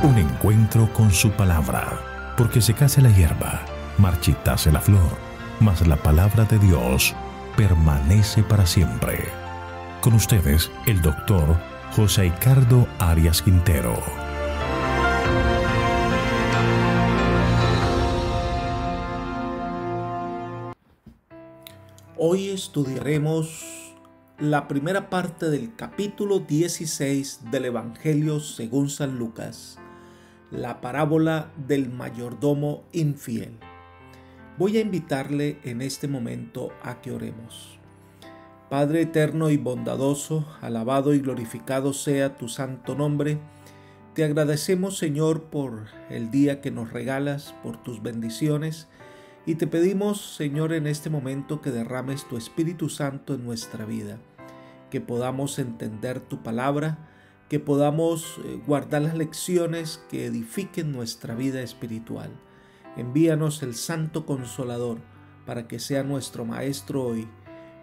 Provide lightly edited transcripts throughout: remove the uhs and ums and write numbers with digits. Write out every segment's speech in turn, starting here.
Un encuentro con su palabra, porque secase la hierba, marchitase la flor, mas la palabra de Dios permanece para siempre. Con ustedes, el doctor José Ricardo Arias Quintero. Hoy estudiaremos la primera parte del capítulo 16 del Evangelio según San Lucas, la parábola del mayordomo infiel. Voy a invitarle en este momento a que oremos. Padre eterno y bondadoso, alabado y glorificado sea tu santo nombre. Te agradecemos, Señor, por el día que nos regalas, por tus bendiciones, y te pedimos, Señor, en este momento que derrames tu Espíritu Santo en nuestra vida, que podamos entender tu palabra, que podamos guardar las lecciones que edifiquen nuestra vida espiritual. Envíanos el Santo Consolador para que sea nuestro Maestro hoy,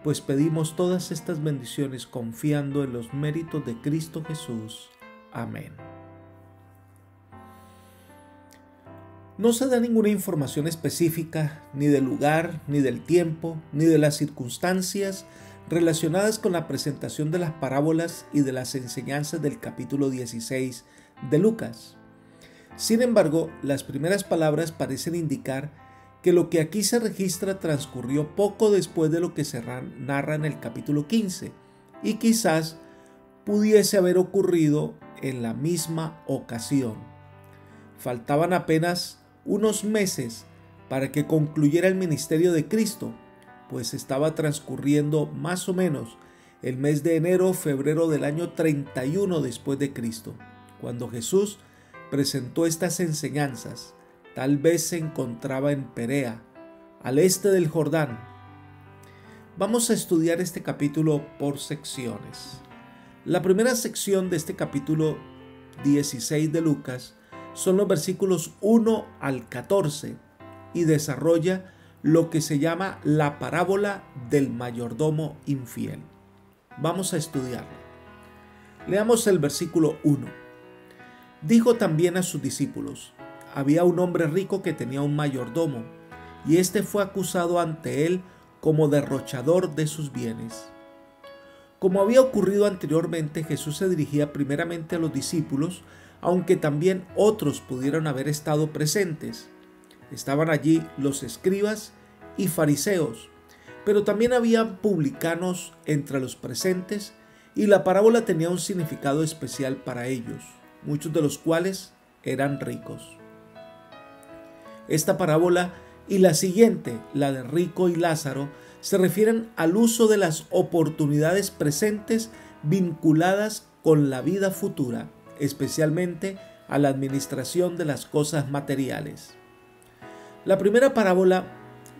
pues pedimos todas estas bendiciones confiando en los méritos de Cristo Jesús. Amén. No se da ninguna información específica, ni del lugar, ni del tiempo, ni de las circunstancias relacionadas con la presentación de las parábolas y de las enseñanzas del capítulo 16 de Lucas. Sin embargo, las primeras palabras parecen indicar que lo que aquí se registra transcurrió poco después de lo que se narra en el capítulo 15, y quizás pudiese haber ocurrido en la misma ocasión. Faltaban apenas unos meses para que concluyera el ministerio de Cristo, pues estaba transcurriendo más o menos el mes de enero o febrero del año 31 después de Cristo, cuando Jesús presentó estas enseñanzas. Tal vez se encontraba en Perea, al este del Jordán. Vamos a estudiar este capítulo por secciones. La primera sección de este capítulo 16 de Lucas son los versículos 1 al 14 y desarrolla lo que se llama la parábola del mayordomo infiel. Vamos a estudiarlo. Leamos el versículo 1. Dijo también a sus discípulos: había un hombre rico que tenía un mayordomo, y éste fue acusado ante él como derrochador de sus bienes. Como había ocurrido anteriormente, Jesús se dirigía primeramente a los discípulos, aunque también otros pudieron haber estado presentes. Estaban allí los escribas y fariseos, pero también había publicanos entre los presentes, y la parábola tenía un significado especial para ellos, muchos de los cuales eran ricos. Esta parábola y la siguiente, la de Rico y Lázaro, se refieren al uso de las oportunidades presentes vinculadas con la vida futura, especialmente a la administración de las cosas materiales. La primera parábola,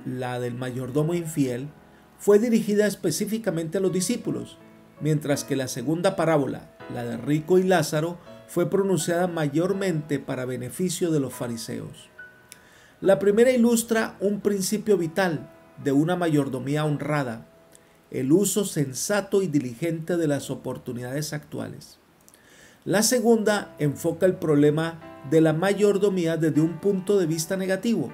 la del mayordomo infiel, fue dirigida específicamente a los discípulos, mientras que la segunda parábola, la de Rico y Lázaro, fue pronunciada mayormente para beneficio de los fariseos. La primera ilustra un principio vital de una mayordomía honrada, el uso sensato y diligente de las oportunidades actuales. La segunda enfoca el problema de la mayordomía desde un punto de vista negativo.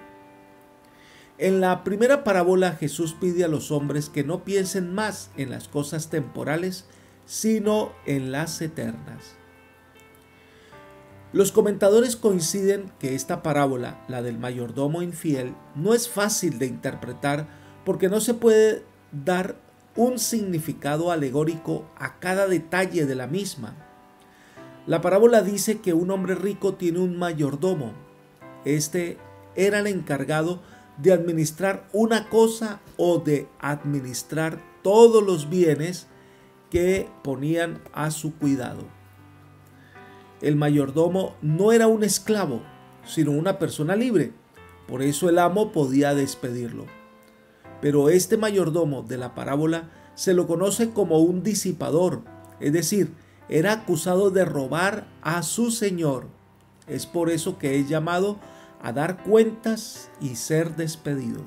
En la primera parábola, Jesús pide a los hombres que no piensen más en las cosas temporales, sino en las eternas. Los comentadores coinciden que esta parábola, la del mayordomo infiel, no es fácil de interpretar porque no se puede dar un significado alegórico a cada detalle de la misma. La parábola dice que un hombre rico tiene un mayordomo. Este era el encargado de administrar una cosa o de administrar todos los bienes que ponían a su cuidado. El mayordomo no era un esclavo, sino una persona libre. Por eso el amo podía despedirlo. Pero este mayordomo de la parábola se lo conoce como un disipador, es decir, era acusado de robar a su señor. Es por eso que es llamado a dar cuentas y ser despedido.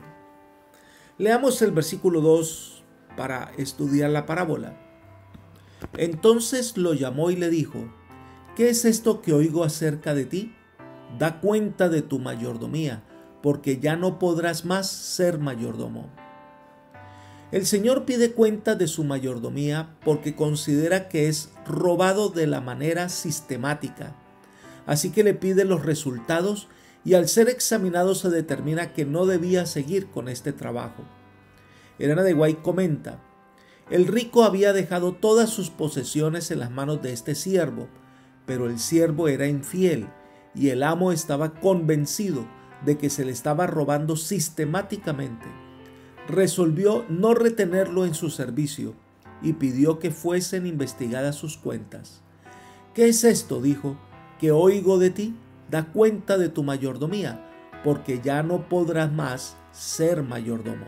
Leamos el versículo 2 para estudiar la parábola. Entonces lo llamó y le dijo: ¿qué es esto que oigo acerca de ti? Da cuenta de tu mayordomía, porque ya no podrás más ser mayordomo. El Señor pide cuenta de su mayordomía porque considera que es robado de la manera sistemática. Así que le pide los resultados y al ser examinado se determina que no debía seguir con este trabajo. Elena de White comenta: el rico había dejado todas sus posesiones en las manos de este siervo, pero el siervo era infiel y el amo estaba convencido de que se le estaba robando sistemáticamente. Resolvió no retenerlo en su servicio y pidió que fuesen investigadas sus cuentas. ¿Qué es esto?, dijo, que oigo de ti. Da cuenta de tu mayordomía, porque ya no podrás más ser mayordomo.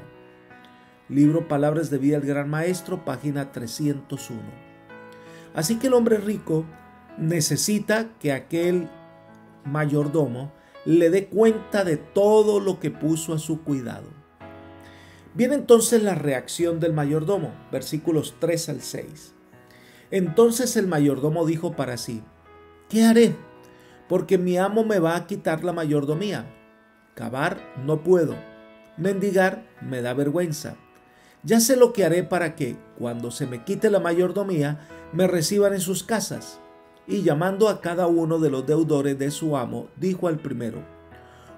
Libro Palabras de Vida del Gran Maestro, página 301. Así que el hombre rico necesita que aquel mayordomo le dé cuenta de todo lo que puso a su cuidado. Viene entonces la reacción del mayordomo, versículos 3 al 6. Entonces el mayordomo dijo para sí: ¿qué haré? Porque mi amo me va a quitar la mayordomía. Cavar no puedo, mendigar me da vergüenza. Ya sé lo que haré para que, cuando se me quite la mayordomía, me reciban en sus casas. Y llamando a cada uno de los deudores de su amo, dijo al primero: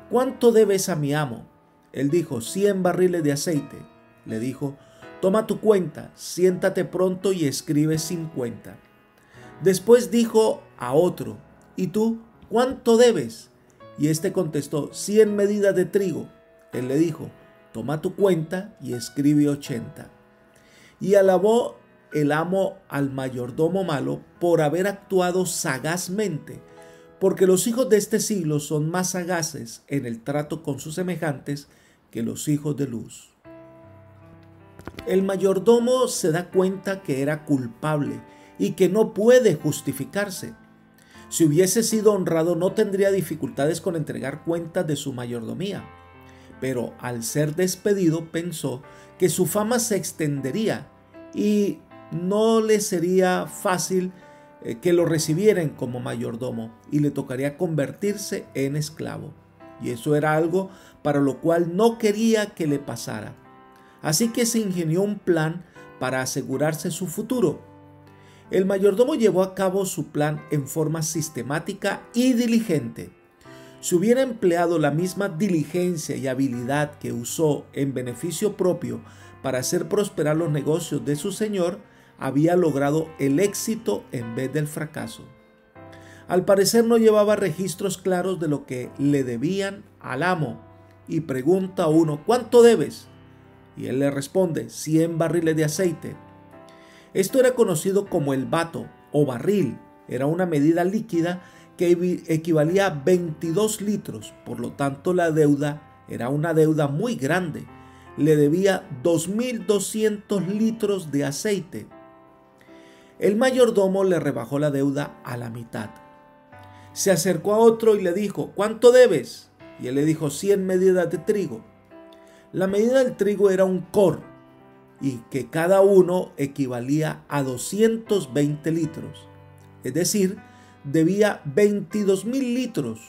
¿cuánto debes a mi amo? Él dijo: 100 barriles de aceite. Le dijo: toma tu cuenta, siéntate pronto y escribe 50. Después dijo a otro: ¿y tú cuánto debes? Y éste contestó: 100 medidas de trigo. Él le dijo: toma tu cuenta y escribe 80. Y alabó el amo al mayordomo malo por haber actuado sagazmente, porque los hijos de este siglo son más sagaces en el trato con sus semejantes que los hijos de luz. El mayordomo se da cuenta que era culpable y que no puede justificarse. Si hubiese sido honrado, no tendría dificultades con entregar cuentas de su mayordomía. Pero al ser despedido, pensó que su fama se extendería y no le sería fácil que lo recibieran como mayordomo y le tocaría convertirse en esclavo. Y eso era algo para lo cual no quería que le pasara. Así que se ingenió un plan para asegurarse su futuro. El mayordomo llevó a cabo su plan en forma sistemática y diligente. Si hubiera empleado la misma diligencia y habilidad que usó en beneficio propio para hacer prosperar los negocios de su señor, había logrado el éxito en vez del fracaso. Al parecer no llevaba registros claros de lo que le debían al amo y pregunta a uno: ¿cuánto debes? Y él le responde: 100 barriles de aceite. Esto era conocido como el bato o barril. Era una medida líquida que equivalía a 22 litros. Por lo tanto, la deuda era una deuda muy grande. Le debía 2.200 litros de aceite. El mayordomo le rebajó la deuda a la mitad. Se acercó a otro y le dijo: ¿cuánto debes? Y él le dijo: 100 medidas de trigo. La medida del trigo era un cor y que cada uno equivalía a 220 litros. Es decir, debía 22.000 litros.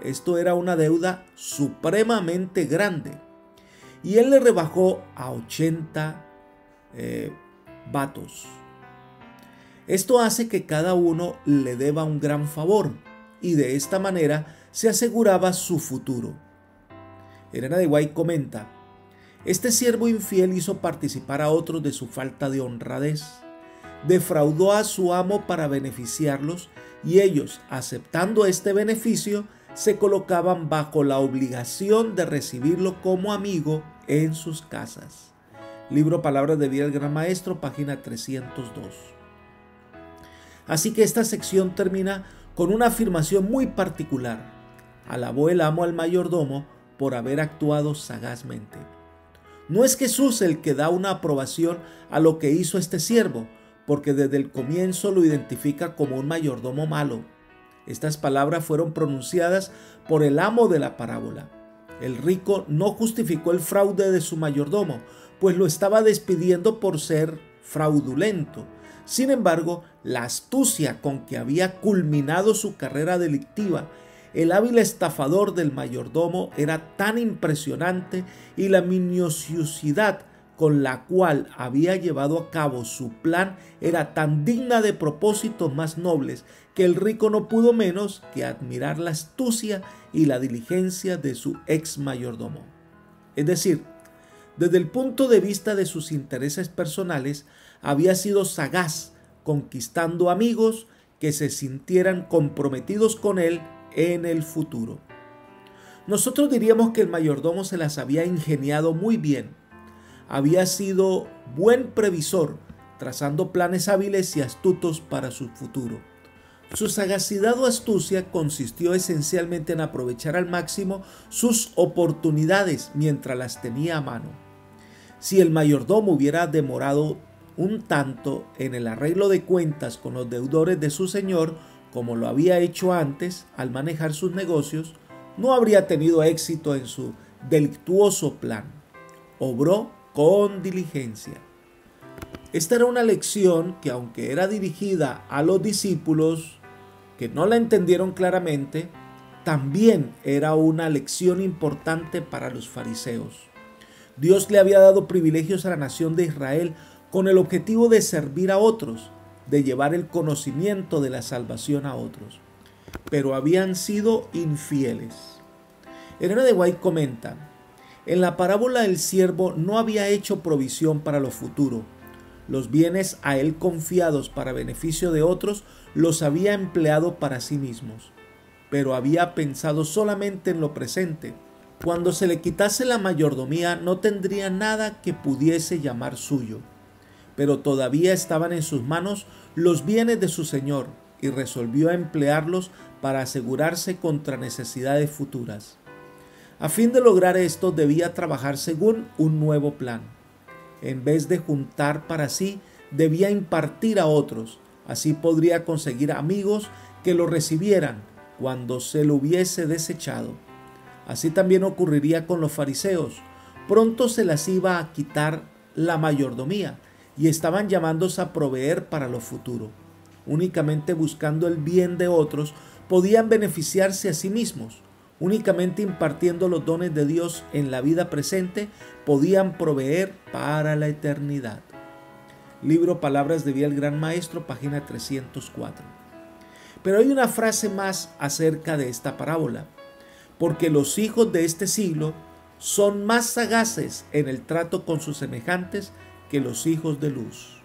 Esto era una deuda supremamente grande. Y él le rebajó a 80 batos. Esto hace que cada uno le deba un gran favor y de esta manera se aseguraba su futuro. Elena de White comenta: este siervo infiel hizo participar a otros de su falta de honradez. Defraudó a su amo para beneficiarlos y ellos, aceptando este beneficio, se colocaban bajo la obligación de recibirlo como amigo en sus casas. Libro Palabras de Vida del Gran Maestro, página 302. Así que esta sección termina con una afirmación muy particular. Alabó el amo al mayordomo por haber actuado sagazmente. No es Jesús el que da una aprobación a lo que hizo este siervo, porque desde el comienzo lo identifica como un mayordomo malo. Estas palabras fueron pronunciadas por el amo de la parábola. El rico no justificó el fraude de su mayordomo, pues lo estaba despidiendo por ser fraudulento, Sin embargo, la astucia con que había culminado su carrera delictiva, el hábil estafador del mayordomo era tan impresionante y la minuciosidad con la cual había llevado a cabo su plan era tan digna de propósitos más nobles que el rico no pudo menos que admirar la astucia y la diligencia de su ex mayordomo. Es decir, desde el punto de vista de sus intereses personales, había sido sagaz, conquistando amigos que se sintieran comprometidos con él en el futuro. Nosotros diríamos que el mayordomo se las había ingeniado muy bien. Había sido buen previsor, trazando planes hábiles y astutos para su futuro. Su sagacidad o astucia consistió esencialmente en aprovechar al máximo sus oportunidades mientras las tenía a mano. Si el mayordomo hubiera demorado un tanto en el arreglo de cuentas con los deudores de su señor, como lo había hecho antes al manejar sus negocios, no habría tenido éxito en su delictuoso plan. Obró con diligencia. Esta era una lección que, aunque era dirigida a los discípulos que no la entendieron claramente, también era una lección importante para los fariseos. Dios le había dado privilegios a la nación de Israel con el objetivo de servir a otros, de llevar el conocimiento de la salvación a otros, pero habían sido infieles. Elena de White comenta: en la parábola el siervo no había hecho provisión para lo futuro. Los bienes a él confiados para beneficio de otros los había empleado para sí mismos, pero había pensado solamente en lo presente. Cuando se le quitase la mayordomía no tendría nada que pudiese llamar suyo, pero todavía estaban en sus manos los bienes de su señor y resolvió emplearlos para asegurarse contra necesidades futuras. A fin de lograr esto debía trabajar según un nuevo plan. En vez de juntar para sí, debía impartir a otros. Así podría conseguir amigos que lo recibieran cuando se lo hubiese desechado. Así también ocurriría con los fariseos. Pronto se las iba a quitar la mayordomía y estaban llamándose a proveer para lo futuro. Únicamente buscando el bien de otros podían beneficiarse a sí mismos. Únicamente impartiendo los dones de Dios en la vida presente podían proveer para la eternidad. Libro Palabras de Vida del Gran Maestro, página 304. Pero hay una frase más acerca de esta parábola: porque los hijos de este siglo son más sagaces en el trato con sus semejantes que los hijos de luz.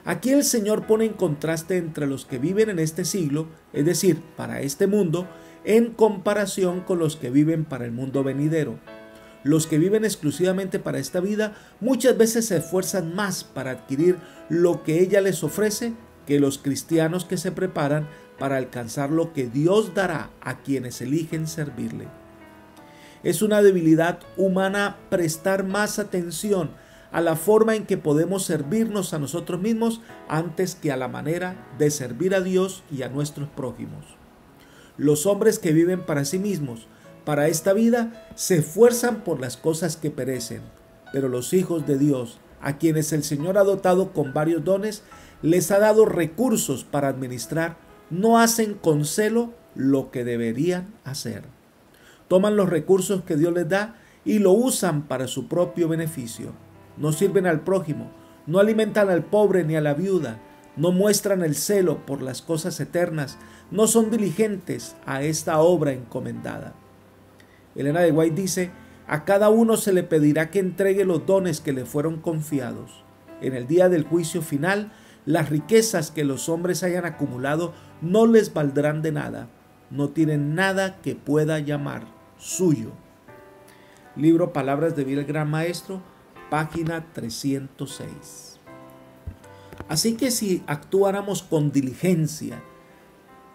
Aquí el Señor pone en contraste entre los que viven en este siglo, es decir, para este mundo, en comparación con los que viven para el mundo venidero. Los que viven exclusivamente para esta vida muchas veces se esfuerzan más para adquirir lo que ella les ofrece que los cristianos que se preparan para alcanzar lo que Dios dará a quienes eligen servirle. Es una debilidad humana prestar más atención a la forma en que podemos servirnos a nosotros mismos antes que a la manera de servir a Dios y a nuestros prójimos. Los hombres que viven para sí mismos, para esta vida, se esfuerzan por las cosas que perecen, pero los hijos de Dios, a quienes el Señor ha dotado con varios dones, les ha dado recursos para administrar, no hacen con celo lo que deberían hacer. Toman los recursos que Dios les da y lo usan para su propio beneficio. No sirven al prójimo, no alimentan al pobre ni a la viuda, no muestran el celo por las cosas eternas, no son diligentes a esta obra encomendada. Elena de White dice: a cada uno se le pedirá que entregue los dones que le fueron confiados. En el día del juicio final, las riquezas que los hombres hayan acumulado no les valdrán de nada, no tienen nada que pueda llamar suyo. Libro Palabras de Vida del Gran Maestro, página 306. Así que si actuáramos con diligencia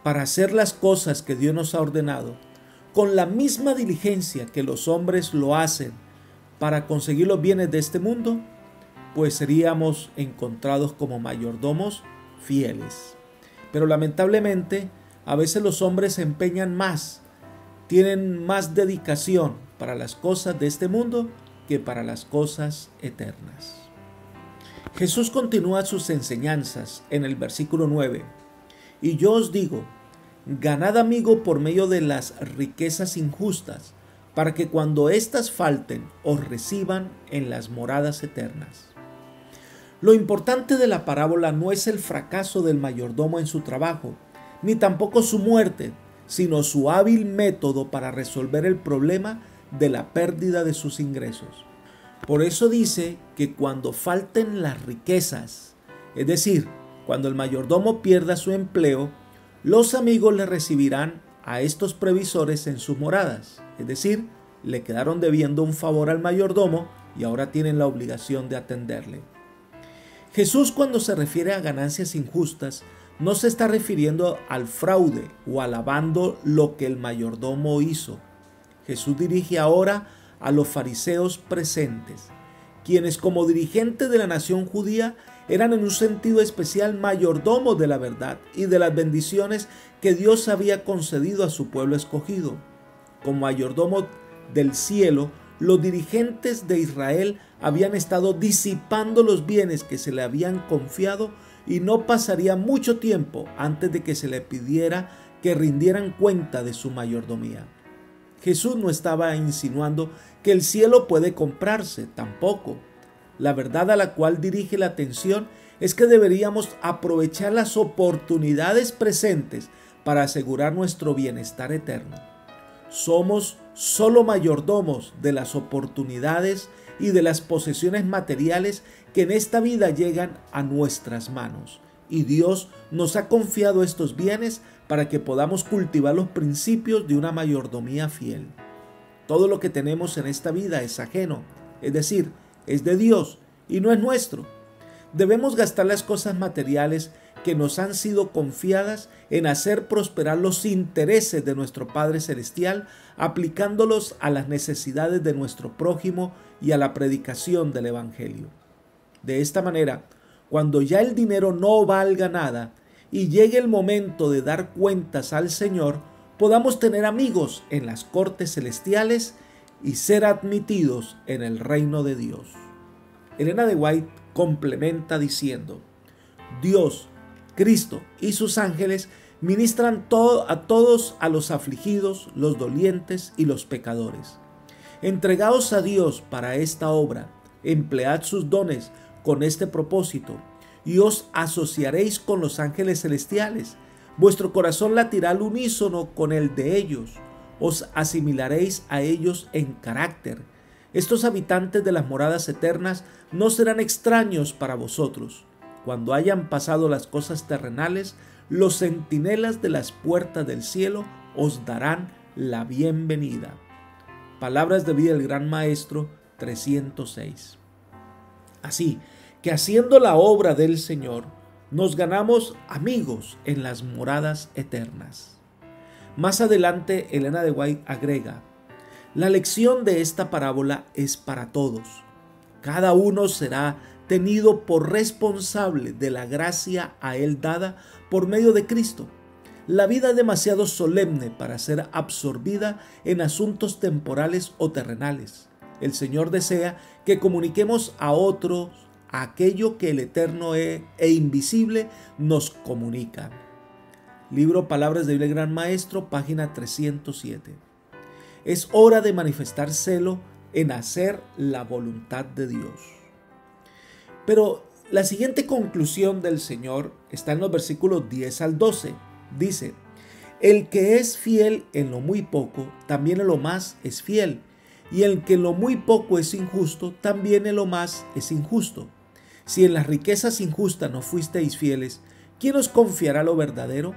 para hacer las cosas que Dios nos ha ordenado, con la misma diligencia que los hombres lo hacen para conseguir los bienes de este mundo, pues seríamos encontrados como mayordomos fieles. Pero lamentablemente, a veces los hombres se empeñan más, tienen más dedicación para las cosas de este mundo que para las cosas eternas. Jesús continúa sus enseñanzas en el versículo 9. Y yo os digo, ganad amigo por medio de las riquezas injustas, para que cuando éstas falten os reciban en las moradas eternas. Lo importante de la parábola no es el fracaso del mayordomo en su trabajo, ni tampoco su muerte, sino su hábil método para resolver el problema de la pérdida de sus ingresos. Por eso dice que cuando falten las riquezas, es decir, cuando el mayordomo pierda su empleo, los amigos le recibirán a estos previsores en sus moradas, es decir, le quedaron debiendo un favor al mayordomo y ahora tienen la obligación de atenderle. Jesús, cuando se refiere a ganancias injustas, no se está refiriendo al fraude o alabando lo que el mayordomo hizo. Jesús dirige ahora a los fariseos presentes, quienes como dirigentes de la nación judía eran en un sentido especial mayordomos de la verdad y de las bendiciones que Dios había concedido a su pueblo escogido. Como mayordomos del cielo, los dirigentes de Israel habían estado disipando los bienes que se le habían confiado y no pasaría mucho tiempo antes de que se le pidiera que rindieran cuenta de su mayordomía. Jesús no estaba insinuando que el cielo puede comprarse, tampoco. La verdad a la cual dirige la atención es que deberíamos aprovechar las oportunidades presentes para asegurar nuestro bienestar eterno. Somos solo mayordomos de las oportunidades y de las posesiones materiales que en esta vida llegan a nuestras manos. Y Dios nos ha confiado estos bienes para que podamos cultivar los principios de una mayordomía fiel. Todo lo que tenemos en esta vida es ajeno, es decir, es de Dios y no es nuestro. Debemos gastar las cosas materiales que nos han sido confiadas en hacer prosperar los intereses de nuestro Padre Celestial, aplicándolos a las necesidades de nuestro prójimo y a la predicación del Evangelio. De esta manera, cuando ya el dinero no valga nada y llegue el momento de dar cuentas al Señor, podamos tener amigos en las cortes celestiales y ser admitidos en el reino de Dios. Elena de White complementa diciendo: Dios, Cristo y sus ángeles ministran a todos a los afligidos, los dolientes y los pecadores. Entregaos a Dios para esta obra, emplead sus dones con este propósito y os asociaréis con los ángeles celestiales. Vuestro corazón latirá al unísono con el de ellos. Os asimilaréis a ellos en carácter. Estos habitantes de las moradas eternas no serán extraños para vosotros. Cuando hayan pasado las cosas terrenales, los centinelas de las puertas del cielo os darán la bienvenida. Palabras de vida del Gran Maestro 306. Así que haciendo la obra del Señor, nos ganamos amigos en las moradas eternas. Más adelante, Elena de White agrega: la lección de esta parábola es para todos. Cada uno será tenido por responsable de la gracia a él dada por medio de Cristo. La vida es demasiado solemne para ser absorbida en asuntos temporales o terrenales. El Señor desea que comuniquemos a otros aquello que el eterno e invisible nos comunica. Libro Palabras de Biblia Gran Maestro, página 307. Es hora de manifestar celo en hacer la voluntad de Dios. Pero la siguiente conclusión del Señor está en los versículos 10 al 12. Dice: el que es fiel en lo muy poco, también en lo más es fiel. Y el que en lo muy poco es injusto, también en lo más es injusto. Si en las riquezas injustas no fuisteis fieles, ¿quién os confiará lo verdadero?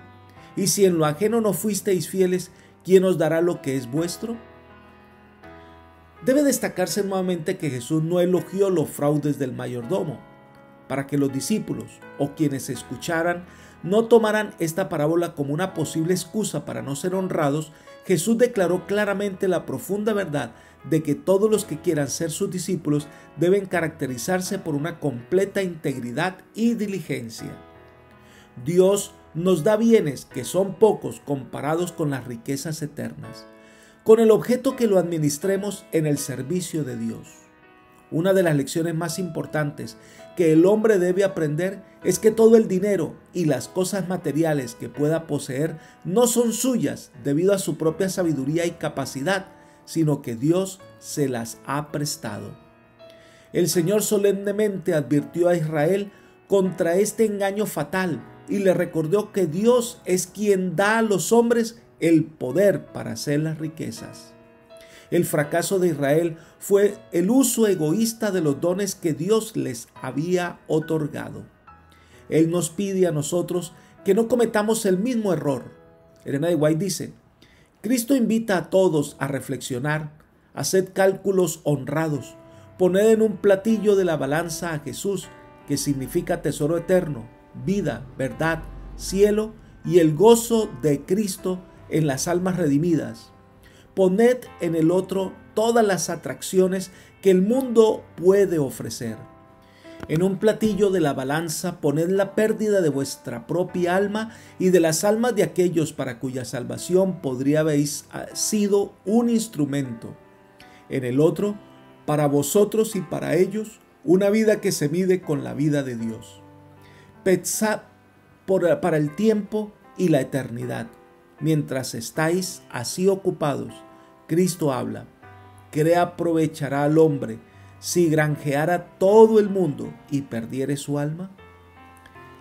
Y si en lo ajeno no fuisteis fieles, ¿quién os dará lo que es vuestro? Debe destacarse nuevamente que Jesús no elogió los fraudes del mayordomo, para que los discípulos o quienes escucharan no tomaran esta parábola como una posible excusa para no ser honrados. Jesús declaró claramente la profunda verdad de que todos los que quieran ser sus discípulos deben caracterizarse por una completa integridad y diligencia. Dios nos da bienes que son pocos comparados con las riquezas eternas, con el objeto que lo administremos en el servicio de Dios. Una de las lecciones más importantes que el hombre debe aprender es que todo el dinero y las cosas materiales que pueda poseer no son suyas debido a su propia sabiduría y capacidad, sino que Dios se las ha prestado. El Señor solemnemente advirtió a Israel contra este engaño fatal y le recordó que Dios es quien da a los hombres el poder para hacer las riquezas. El fracaso de Israel fue el uso egoísta de los dones que Dios les había otorgado. Él nos pide a nosotros que no cometamos el mismo error. Elena de White dice: Cristo invita a todos a reflexionar, haced cálculos honrados, poned en un platillo de la balanza a Jesús, que significa tesoro eterno, vida, verdad, cielo y el gozo de Cristo en las almas redimidas. Poned en el otro todas las atracciones que el mundo puede ofrecer. En un platillo de la balanza poned la pérdida de vuestra propia alma y de las almas de aquellos para cuya salvación podría haber sido un instrumento. En el otro, para vosotros y para ellos, una vida que se mide con la vida de Dios. Pensad para el tiempo y la eternidad. Mientras estáis así ocupados, Cristo habla: ¿qué aprovechará al hombre si granjeara todo el mundo y perdiere su alma?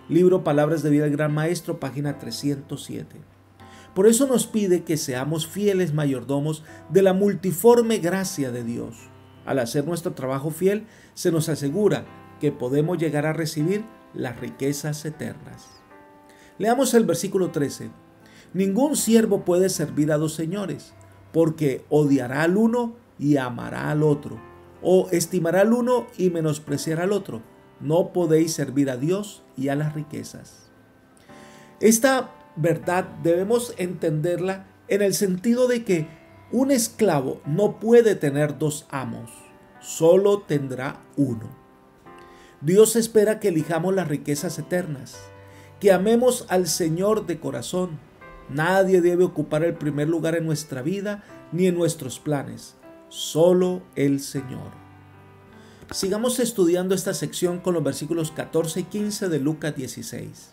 Libro Palabras de Vida del Gran Maestro, página 307. Por eso nos pide que seamos fieles mayordomos de la multiforme gracia de Dios. Al hacer nuestro trabajo fiel, se nos asegura que podemos llegar a recibir las riquezas eternas. Leamos el versículo 13. Ningún siervo puede servir a dos señores, porque odiará al uno y amará al otro, o estimará al uno y menospreciará al otro. No podéis servir a Dios y a las riquezas. Esta verdad debemos entenderla en el sentido de que un esclavo no puede tener dos amos, solo tendrá uno. Dios espera que elijamos las riquezas eternas, que amemos al Señor de corazón. Nadie debe ocupar el primer lugar en nuestra vida ni en nuestros planes, solo el Señor. Sigamos estudiando esta sección con los versículos 14 y 15 de Lucas 16.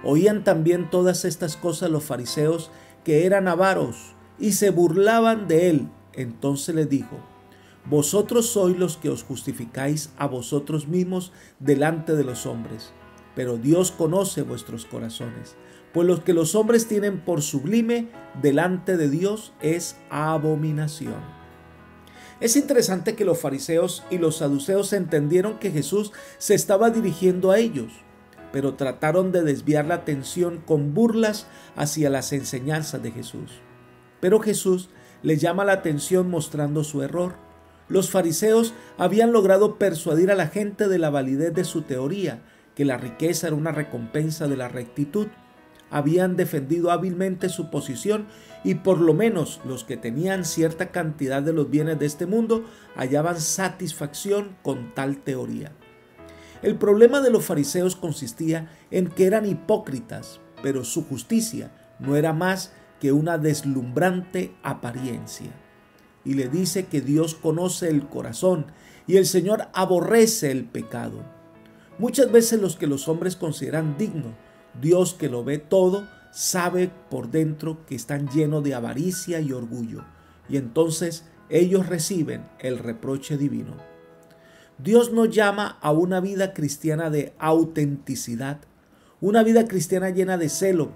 Oían también todas estas cosas los fariseos, que eran avaros, y se burlaban de él. Entonces les dijo: vosotros sois los que os justificáis a vosotros mismos delante de los hombres, pero Dios conoce vuestros corazones, pues lo que los hombres tienen por sublime delante de Dios es abominación. Es interesante que los fariseos y los saduceos entendieron que Jesús se estaba dirigiendo a ellos, pero trataron de desviar la atención con burlas hacia las enseñanzas de Jesús. Pero Jesús les llama la atención mostrando su error. Los fariseos habían logrado persuadir a la gente de la validez de su teoría, que la riqueza era una recompensa de la rectitud. Habían defendido hábilmente su posición y por lo menos los que tenían cierta cantidad de los bienes de este mundo hallaban satisfacción con tal teoría. El problema de los fariseos consistía en que eran hipócritas, pero su justicia no era más que una deslumbrante apariencia. Y le dice que Dios conoce el corazón y el Señor aborrece el pecado. Muchas veces los que los hombres consideran dignos, Dios, que lo ve todo, sabe por dentro que están llenos de avaricia y orgullo, y entonces ellos reciben el reproche divino. Dios nos llama a una vida cristiana de autenticidad, una vida cristiana llena de celo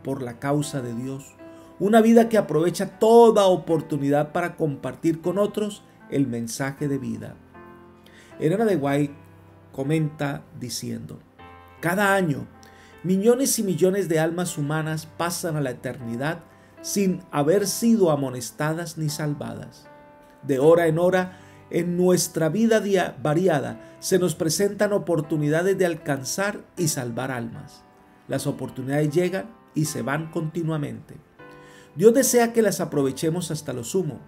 por la causa de Dios, una vida que aprovecha toda oportunidad para compartir con otros el mensaje de vida. Elena de White comenta diciendo: cada año, millones y millones de almas humanas pasan a la eternidad sin haber sido amonestadas ni salvadas. De hora en hora, en nuestra vida variada, se nos presentan oportunidades de alcanzar y salvar almas. Las oportunidades llegan y se van continuamente. Dios desea que las aprovechemos hasta lo sumo.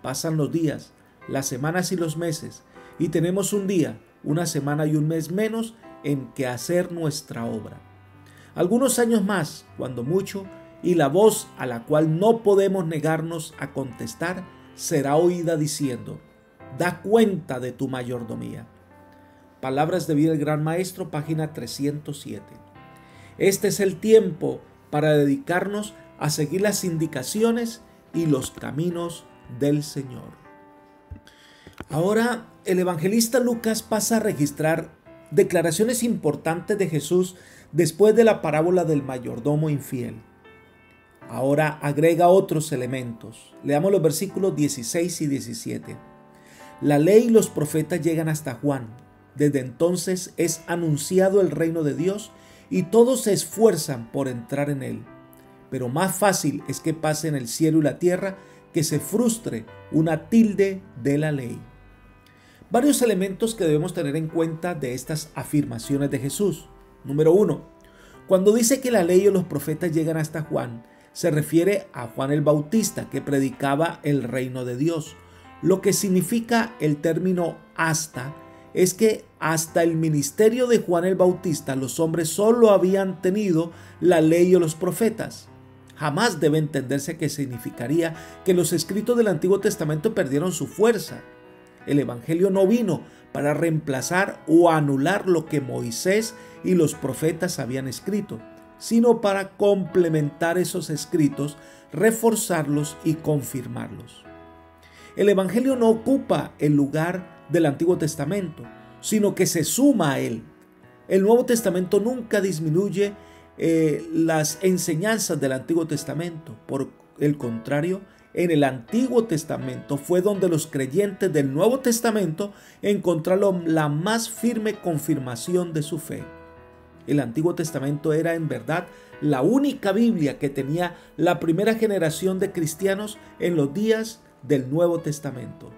Pasan los días, las semanas y los meses, y tenemos un día, una semana y un mes menos en que hacer nuestra obra. Algunos años más, cuando mucho, y la voz a la cual no podemos negarnos a contestar será oída diciendo: da cuenta de tu mayordomía. Palabras de Vida del Gran Maestro, página 307. Este es el tiempo para dedicarnos a seguir las indicaciones y los caminos del Señor. Ahora, el evangelista Lucas pasa a registrar declaraciones importantes de Jesús después de la parábola del mayordomo infiel. Ahora agrega otros elementos. Leamos los versículos 16 y 17. La ley y los profetas llegan hasta Juan. Desde entonces es anunciado el reino de Dios y todos se esfuerzan por entrar en él. Pero más fácil es que pase en el cielo y la tierra que se frustre una tilde de la ley. Varios elementos que debemos tener en cuenta de estas afirmaciones de Jesús. Número 1. Cuando dice que la ley o los profetas llegan hasta Juan, se refiere a Juan el Bautista, que predicaba el reino de Dios. Lo que significa el término hasta es que hasta el ministerio de Juan el Bautista los hombres solo habían tenido la ley o los profetas. Jamás debe entenderse que significaría que los escritos del Antiguo Testamento perdieron su fuerza. El Evangelio no vino para reemplazar o anular lo que Moisés y los profetas habían escrito, sino para complementar esos escritos, reforzarlos y confirmarlos. El Evangelio no ocupa el lugar del Antiguo Testamento, sino que se suma a él. El Nuevo Testamento nunca disminuye las enseñanzas del Antiguo Testamento. Por el contrario, en el Antiguo Testamento fue donde los creyentes del Nuevo Testamento encontraron la más firme confirmación de su fe. El Antiguo Testamento era en verdad la única Biblia que tenía la primera generación de cristianos en los días del Nuevo Testamento.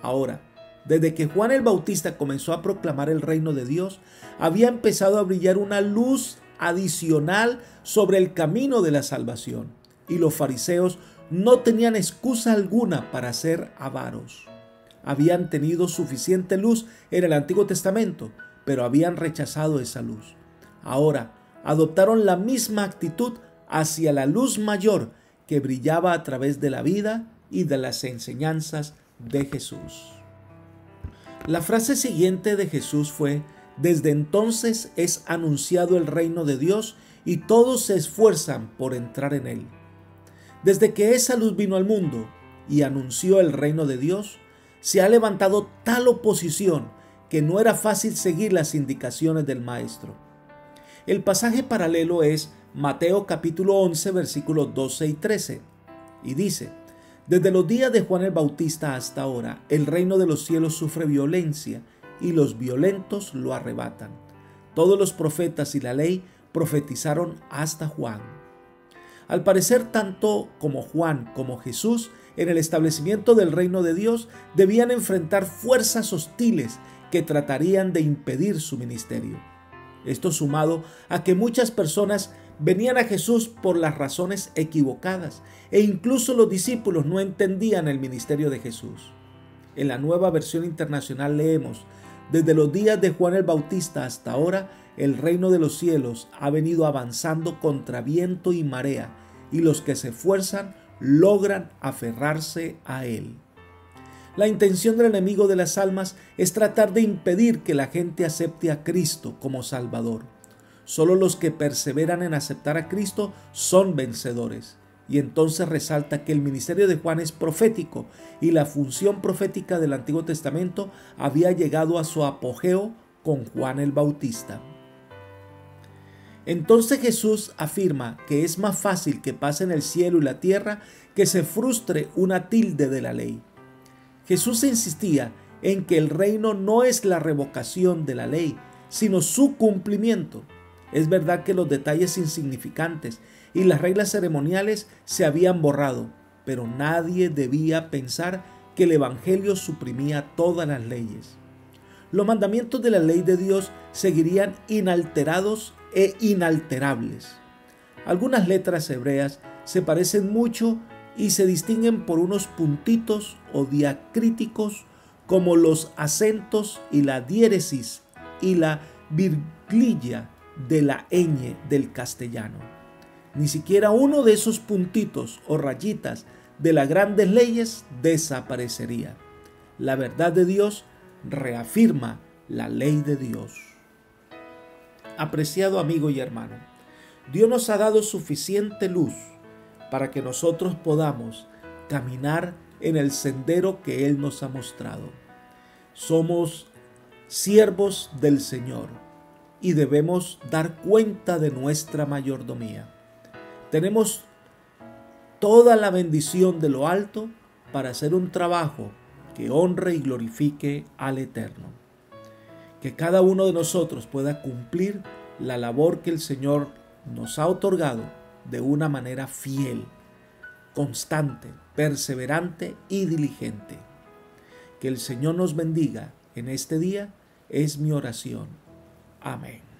Ahora, desde que Juan el Bautista comenzó a proclamar el reino de Dios, había empezado a brillar una luz adicional sobre el camino de la salvación, y los fariseos no tenían excusa alguna para ser avaros. Habían tenido suficiente luz en el Antiguo Testamento, pero habían rechazado esa luz. Ahora adoptaron la misma actitud hacia la luz mayor que brillaba a través de la vida y de las enseñanzas de Jesús. La frase siguiente de Jesús fue: desde entonces es anunciado el reino de Dios y todos se esfuerzan por entrar en él. Desde que esa luz vino al mundo y anunció el reino de Dios, se ha levantado tal oposición que no era fácil seguir las indicaciones del Maestro. El pasaje paralelo es Mateo capítulo 11 versículos 12 y 13 y dice: desde los días de Juan el Bautista hasta ahora, el reino de los cielos sufre violencia y los violentos lo arrebatan. Todos los profetas y la ley profetizaron hasta Juan. Al parecer, tanto como Juan como Jesús, en el establecimiento del reino de Dios, debían enfrentar fuerzas hostiles que tratarían de impedir su ministerio. Esto sumado a que muchas personas venían a Jesús por las razones equivocadas e incluso los discípulos no entendían el ministerio de Jesús. En la Nueva Versión Internacional leemos: desde los días de Juan el Bautista hasta ahora, el reino de los cielos ha venido avanzando contra viento y marea, y los que se esfuerzan logran aferrarse a él. La intención del enemigo de las almas es tratar de impedir que la gente acepte a Cristo como Salvador. Solo los que perseveran en aceptar a Cristo son vencedores. Y entonces resalta que el ministerio de Juan es profético y la función profética del Antiguo Testamento había llegado a su apogeo con Juan el Bautista. Entonces Jesús afirma que es más fácil que pase en el cielo y la tierra que se frustre una tilde de la ley. Jesús insistía en que el reino no es la revocación de la ley, sino su cumplimiento. Es verdad que los detalles insignificantes y las reglas ceremoniales se habían borrado, pero nadie debía pensar que el Evangelio suprimía todas las leyes. Los mandamientos de la ley de Dios seguirían inalterados e inalterables. Algunas letras hebreas se parecen mucho y se distinguen por unos puntitos o diacríticos como los acentos y la diéresis y la virgüilla de la ñ del castellano. Ni siquiera uno de esos puntitos o rayitas de las grandes leyes desaparecería. La verdad de Dios reafirma la ley de Dios. Apreciado amigo y hermano, Dios nos ha dado suficiente luz para que nosotros podamos caminar en el sendero que Él nos ha mostrado. Somos siervos del Señor y debemos dar cuenta de nuestra mayordomía. Tenemos toda la bendición de lo alto para hacer un trabajo que honre y glorifique al Eterno. Que cada uno de nosotros pueda cumplir la labor que el Señor nos ha otorgado de una manera fiel, constante, perseverante y diligente. Que el Señor nos bendiga en este día es mi oración. Amén.